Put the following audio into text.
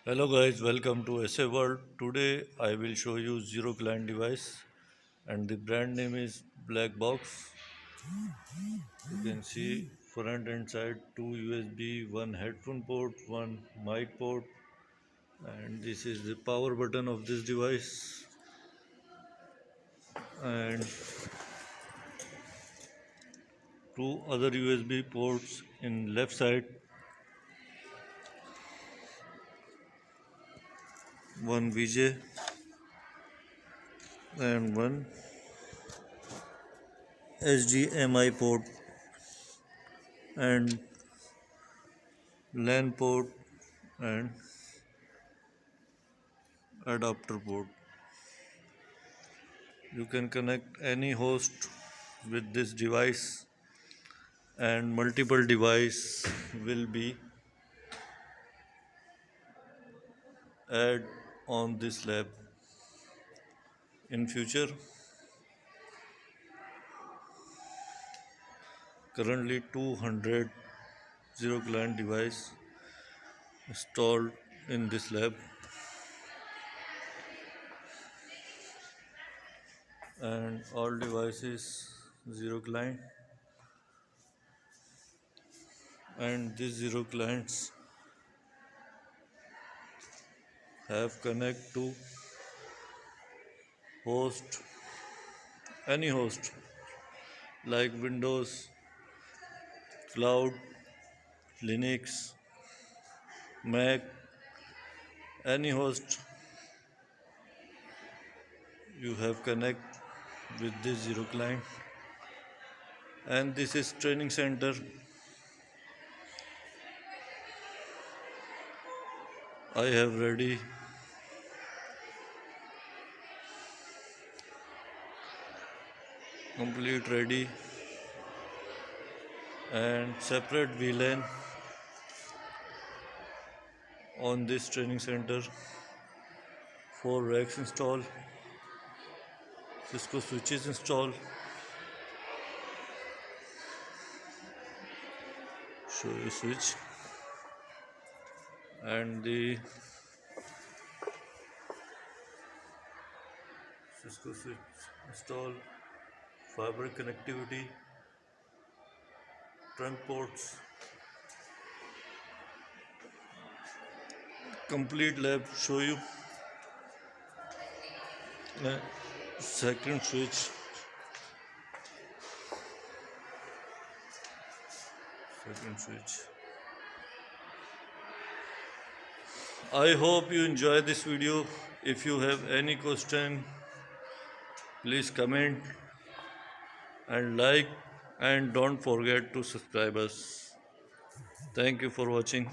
Hello guys, welcome to SA World. Today I will show you zero client device and the brand name is Black Box. You can see front and side two USB, one headphone port, one mic port, and this is the power button of this device, and two other USB ports in left side, one VJ and one HDMI port and LAN port and adapter port. You can connect any host with this device and multiple device will be add on this lab in future. Currently 200 zero client device installed in this lab, and all devices zero client, and these zero clients have connect to host, any host like Windows, Cloud, Linux, Mac, any host you have connect with this zero client. And this is training center. I have ready complete ready and separate VLAN on this training center, 4 racks install, Cisco switches install, show you switch, and the Cisco switch install, fiber connectivity, trunk ports, complete lab show you. Second switch, I hope you enjoy this video. If you have any question, please comment and like, and don't forget to subscribe us. Thank you for watching.